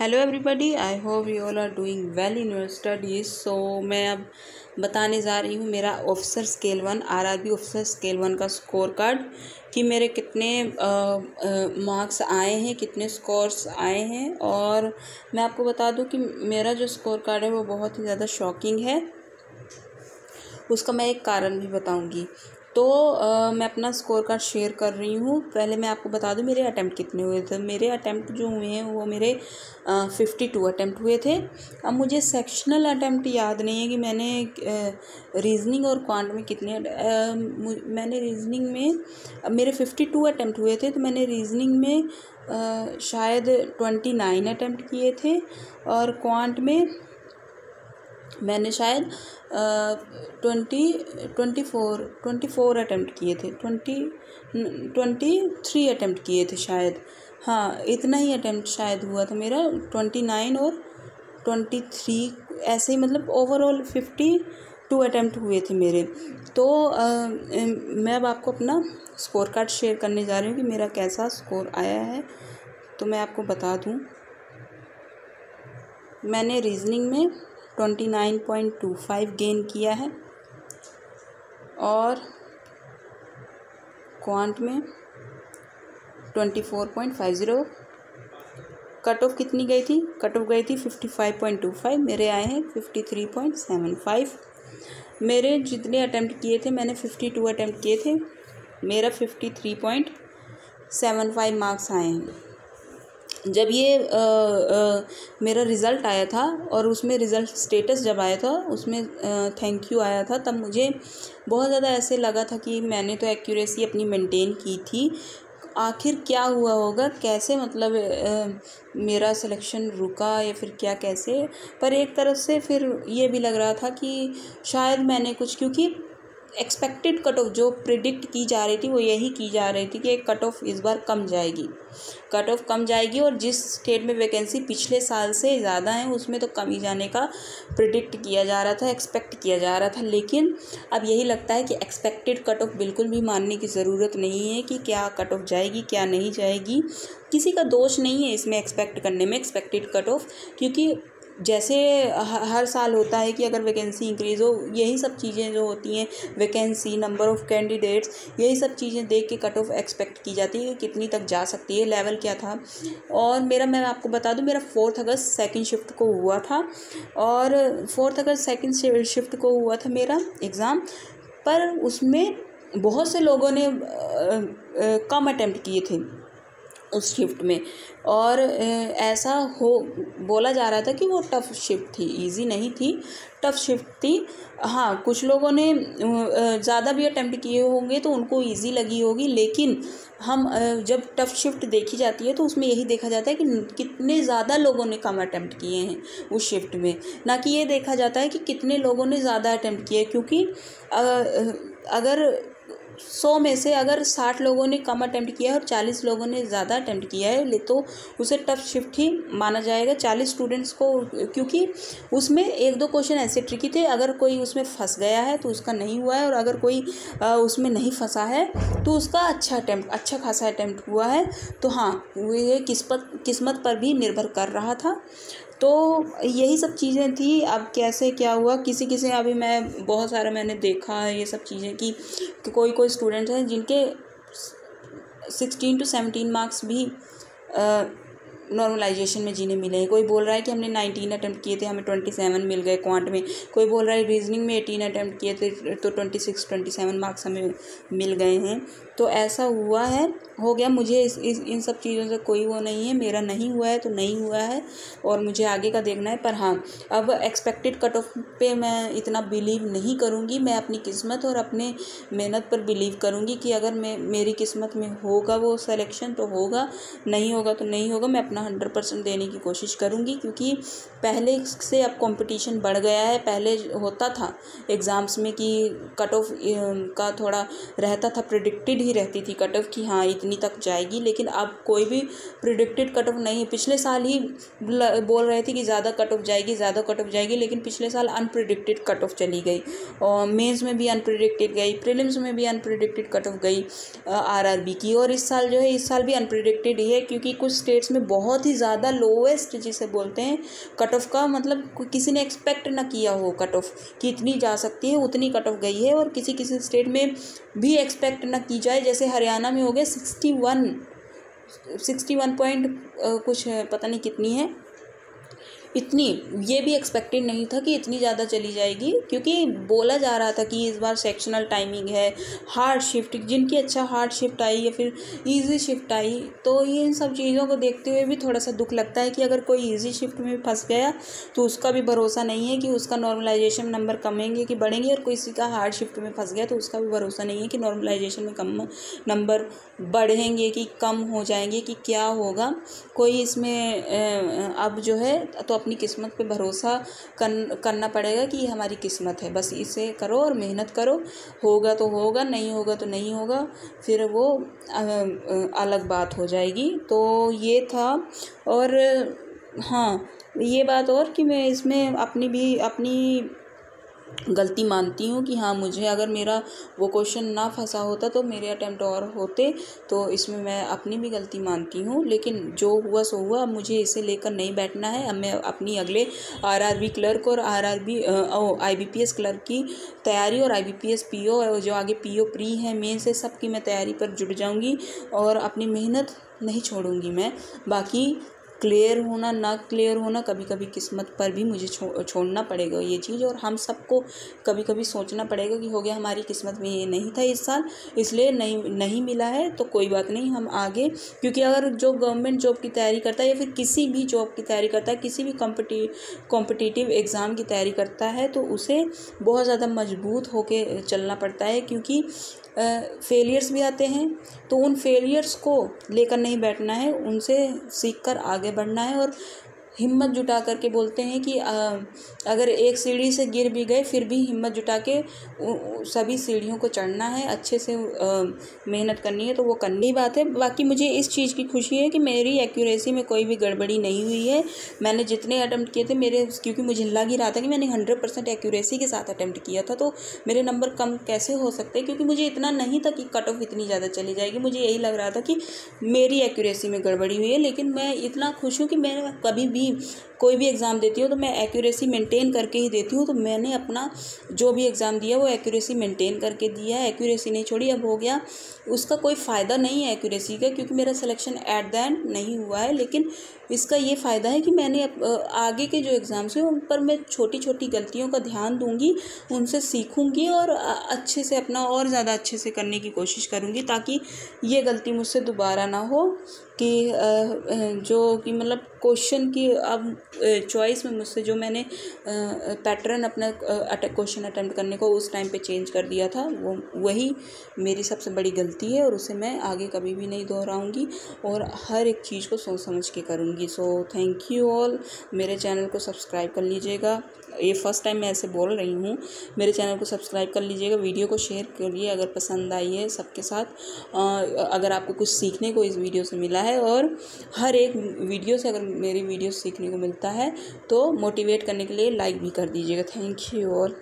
Hello everybody, I hope you all are doing well in your studies. So मैं अब बताने जा रही हूँ मेरा officer scale 1 RRB officer scale 1 का स्कोर कार्ड कि मेरे कितने मार्क्स आए हैं, कितने स्कोर्स आए हैं। और मैं आपको बता दूँ कि मेरा जो स्कोर कार्ड है वो बहुत ही ज़्यादा शॉकिंग है। उसका मैं एक कारण भी बताऊंगी। तो मैं अपना स्कोर कार्ड शेयर कर रही हूँ। पहले मैं आपको बता दूँ मेरे अटैम्प्ट कितने हुए थे। मेरे अटैम्प्ट जो हुए हैं वो मेरे 52 अटैम्प्ट हुए थे। अब मुझे सेक्शनल अटैम्प्ट याद नहीं है कि मैंने रीजनिंग और क्वांट में कितने मैंने रीजनिंग में मेरे 52 अटैम्प्ट हुए थे, तो मैंने रीजनिंग में शायद 29 अटैम्प्ट किए थे और क्वांट में मैंने शायद 24 अटैम्प्ट किए थे, 23 अटैम्प्ट किए थे शायद। हाँ, इतना ही अटैम्प्ट शायद हुआ था मेरा, 29 और 23 ऐसे ही, मतलब ओवरऑल 52 अटैम्प्ट हुए थे मेरे। तो मैं अब आपको अपना स्कोर कार्ड शेयर करने जा रही हूँ कि मेरा कैसा स्कोर आया है। तो मैं आपको बता दूँ, मैंने रीजनिंग में 29.25 गेन किया है और क्वांट में 24.50। कट ऑफ कितनी गई थी? कट ऑफ गई थी 55.25, मेरे आए हैं 53.75। मेरे जितने अटैम्प्ट किए थे, मैंने 52 अटैम्प्ट किए थे, मेरा 53.75 मार्क्स आए हैं। जब ये मेरा रिज़ल्ट आया था और उसमें रिज़ल्ट स्टेटस जब आया था उसमें थैंक यू आया था, तब मुझे बहुत ज़्यादा ऐसे लगा था कि मैंने तो एक्यूरेसी अपनी मेंटेन की थी। आखिर क्या हुआ होगा, कैसे मतलब मेरा सिलेक्शन रुका या फिर क्या, कैसे। पर एक तरफ से फिर ये भी लग रहा था कि शायद मैंने कुछ, क्योंकि एक्सपेक्टेड कट ऑफ जो प्रिडिक्ट की जा रही थी वो यही की जा रही थी कि कट ऑफ इस बार कम जाएगी, कट ऑफ कम जाएगी। और जिस स्टेट में वैकेंसी पिछले साल से ज़्यादा है उसमें तो कम ही जाने का प्रिडिक्ट किया जा रहा था, एक्सपेक्ट किया जा रहा था। लेकिन अब यही लगता है कि एक्सपेक्टेड कट ऑफ बिल्कुल भी मानने की ज़रूरत नहीं है कि क्या कट ऑफ जाएगी क्या नहीं जाएगी। किसी का दोष नहीं है इसमें एक्सपेक्ट करने में, एक्सपेक्टेड कट ऑफ, क्योंकि जैसे हर साल होता है कि अगर वैकेंसी इंक्रीज़ हो, यही सब चीज़ें जो होती हैं, वैकेंसी, नंबर ऑफ़ कैंडिडेट्स, यही सब चीज़ें देख के कट ऑफ एक्सपेक्ट की जाती है कि कितनी तक जा सकती है, लेवल क्या था। और मैं आपको बता दूं, मेरा 4 अगस्त सेकंड शिफ्ट को हुआ था और 4 अगस्त सेकंड शिफ्ट को हुआ था मेरा एग्ज़ाम। पर उसमें बहुत से लोगों ने कम अटैम्प्ट किए थे उस शिफ्ट में, और ऐसा बोला जा रहा था कि वो टफ़ शिफ्ट थी, इजी नहीं थी, टफ़ शिफ्ट थी। हाँ, कुछ लोगों ने ज़्यादा भी अटेम्प्ट किए होंगे तो उनको इजी लगी होगी, लेकिन हम जब टफ़ शिफ्ट देखी जाती है तो उसमें यही देखा जाता है कि कितने ज़्यादा लोगों ने कम अटेम्प्ट किए हैं उस शिफ्ट में, ना कि ये देखा जाता है कि कितने लोगों ने ज़्यादा अटेम्प्ट किए। क्योंकि अगर 100 में से अगर 60 लोगों ने कम अटेम्प्ट किया है और 40 लोगों ने ज़्यादा अटेम्प्ट किया है, तो उसे टफ शिफ्ट ही माना जाएगा 40 स्टूडेंट्स को। क्योंकि उसमें 1-2 क्वेश्चन ऐसे ट्रिकी थे, अगर कोई उसमें फंस गया है तो उसका नहीं हुआ है, और अगर कोई उसमें नहीं फंसा है तो उसका अच्छा खासा अटेम्प्ट हुआ है। तो हाँ, ये किस्मत पर भी निर्भर कर रहा था। तो यही सब चीज़ें थी। अब कैसे क्या हुआ, किसी अभी मैं बहुत सारा मैंने देखा है ये सब चीज़ें कि कोई स्टूडेंट्स हैं जिनके 16 to 17 मार्क्स भी नॉर्मलाइजेशन में जिन्हें मिले हैं। कोई बोल रहा है कि हमने 19 अटैम्प्ट किए थे, हमें 27 मिल गए क्वांट में। कोई बोल रहा है रीजनिंग में 18 अटैम्प्ट किए थे तो 27 मार्क्स हमें मिल गए हैं। तो ऐसा हुआ है, हो गया। मुझे इन सब चीज़ों से कोई वो नहीं है, मेरा नहीं हुआ है तो नहीं हुआ है और मुझे आगे का देखना है। पर हाँ, अब एक्सपेक्टेड कट ऑफ पे मैं इतना बिलीव नहीं करूँगी, मैं अपनी किस्मत और अपने मेहनत पर बिलीव करूँगी कि अगर मेरी किस्मत में होगा वो सिलेक्शन तो होगा, नहीं होगा तो नहीं होगा। मैं अपना 100% देने की कोशिश करूँगी, क्योंकि पहले से अब कंपटीशन बढ़ गया है। पहले होता था एग्ज़ाम्स में कि कट ऑफ का थोड़ा रहता था, प्रिडिक्टेड ही रहती थी कट ऑफ कि हाँ इतनी तक जाएगी, लेकिन अब कोई भी प्रिडिक्टेड कट ऑफ नहीं। पिछले साल ही बोल रहे थे कि ज़्यादा कट ऑफ जाएगी, लेकिन पिछले साल अनप्रिडिक्टेड कट ऑफ चली गई, और मेंस में भी अनप्रिडिक्टेड गई, प्रीलिम्स में भी अनप्रिडिक्टेड कट ऑफ गई आरआरबी की। और इस साल भी अनप्रिडिक्टेड ही है, क्योंकि कुछ स्टेट्स में बहुत बहुत ही ज़्यादा लोवेस्ट जिसे बोलते हैं कट ऑफ का, मतलब किसी ने एक्सपेक्ट ना किया हो कट ऑफ कि इतनी जा सकती है, उतनी कट ऑफ गई है। और किसी किसी स्टेट में भी एक्सपेक्ट ना की जाए, जैसे हरियाणा में हो गए 61 पॉइंट कुछ है, पता नहीं कितनी है, इतनी, ये भी एक्सपेक्टेड नहीं था कि इतनी ज़्यादा चली जाएगी, क्योंकि बोला जा रहा था कि इस बार सेक्शनल टाइमिंग है, हार्ड शिफ्ट, जिनकी अच्छा हार्ड शिफ्ट आई या फिर इजी शिफ्ट आई, तो ये इन सब चीज़ों को देखते हुए भी थोड़ा सा दुख लगता है कि अगर कोई इजी शिफ्ट में फंस गया तो उसका भी भरोसा नहीं है कि उसका नॉर्मलाइजेशन नंबर कमेंगे कि बढ़ेंगे, और किसी का हार्ड शिफ्ट में फंस गया तो उसका भी भरोसा नहीं है कि नॉर्मलाइजेशन में कम नंबर बढ़ेंगे कि कम हो जाएंगे कि क्या होगा। कोई इसमें अब जो है तो अपनी किस्मत पे भरोसा करना पड़ेगा कि ये हमारी किस्मत है, बस इसे करो और मेहनत करो, होगा तो होगा, नहीं होगा तो नहीं होगा, फिर वो अलग बात हो जाएगी। तो ये था। और हाँ, ये बात और कि मैं इसमें अपनी गलती मानती हूँ कि हाँ, मुझे अगर मेरा वो क्वेश्चन ना फंसा होता तो मेरे अटेम्प्ट और होते, तो इसमें मैं अपनी भी गलती मानती हूँ। लेकिन जो हुआ सो हुआ, अब मुझे इसे लेकर नहीं बैठना है। अब मैं अपनी अगले आरआरबी क्लर्क और आईबीपीएस क्लर्क की तैयारी और आईबीपीएस पीओ, जो आगे पीओ प्री है, मेन से सब की मैं तैयारी पर जुट जाऊँगी और अपनी मेहनत नहीं छोड़ूंगी मैं। बाकी क्लियर होना ना क्लियर होना, कभी कभी किस्मत पर भी मुझे छोड़ना पड़ेगा ये चीज़, और हम सबको कभी कभी सोचना पड़ेगा कि हो गया हमारी किस्मत में ये नहीं था इस साल, इसलिए नहीं मिला है तो कोई बात नहीं, हम आगे। क्योंकि अगर जो गवर्नमेंट जॉब की तैयारी करता है या फिर किसी भी जॉब की तैयारी करता है, किसी भी कॉम्पिटिटिव एग्ज़ाम की तैयारी करता है, तो उसे बहुत ज़्यादा मजबूत होके चलना पड़ता है, क्योंकि फेलियर्स भी आते हैं, तो उन फेलियर्स को लेकर नहीं बैठना है, उनसे सीखकर आगे बढ़ना है। और हिम्मत जुटा करके बोलते हैं कि अगर एक सीढ़ी से गिर भी गए फिर भी हिम्मत जुटा के सभी सीढ़ियों को चढ़ना है, अच्छे से मेहनत करनी है, तो वो करनी बात है। बाकी मुझे इस चीज़ की खुशी है कि मेरी एक्यूरेसी में कोई भी गड़बड़ी नहीं हुई है। मैंने जितने अटेम्प्ट किए थे मेरे, क्योंकि मुझे लग ही रहा था कि मैंने 100% एक्यूरेसी के साथ अटेम्प्ट किया था, तो मेरे नंबर कम कैसे हो सकते, क्योंकि मुझे इतना नहीं था कि कट ऑफ इतनी ज़्यादा चली जाएगी। मुझे यही लग रहा था कि मेरी एक्यूरेसी में गड़बड़ी हुई है, लेकिन मैं इतना खुश हूँ कि मैं कभी भी कोई भी एग्ज़ाम देती हूँ तो मैं एक्यूरेसी मेंटेन करके ही देती हूँ। तो मैंने अपना जो भी एग्ज़ाम दिया वो एक्यूरेसी मेंटेन करके दिया है, एक्यूरेसी नहीं छोड़ी। अब हो गया, उसका कोई फ़ायदा नहीं है एक्यूरेसी का, क्योंकि मेरा सिलेक्शन एट द एंड नहीं हुआ है, लेकिन इसका ये फ़ायदा है कि मैंने आगे के जो एग्ज़ाम्स हैं उन पर मैं छोटी छोटी गलतियों का ध्यान दूंगी, उनसे सीखूंगी और अच्छे से अपना और ज़्यादा अच्छे से करने की कोशिश करूंगी, ताकि ये गलती मुझसे दोबारा ना हो कि जो कि मतलब क्वेश्चन की अब चॉइस में मुझसे जो मैंने पैटर्न अपना क्वेश्चन अटेम्प्ट करने को उस टाइम पे चेंज कर दिया था, वो वही मेरी सबसे बड़ी गलती है, और उसे मैं आगे कभी भी नहीं दोहराऊंगी और हर एक चीज़ को सोच समझ के करूंगी। So thank you all. मेरे चैनल को सब्सक्राइब कर लीजिएगा, ये फर्स्ट टाइम मैं ऐसे बोल रही हूँ। मेरे चैनल को सब्सक्राइब कर लीजिएगा, वीडियो को शेयर करिए अगर पसंद आई है सबके साथ, अगर आपको कुछ सीखने को इस वीडियो से मिला है, और हर एक वीडियो से अगर मेरी वीडियो सीखने को मिलता है तो मोटिवेट करने के लिए लाइक भी कर दीजिएगा। Thank you all.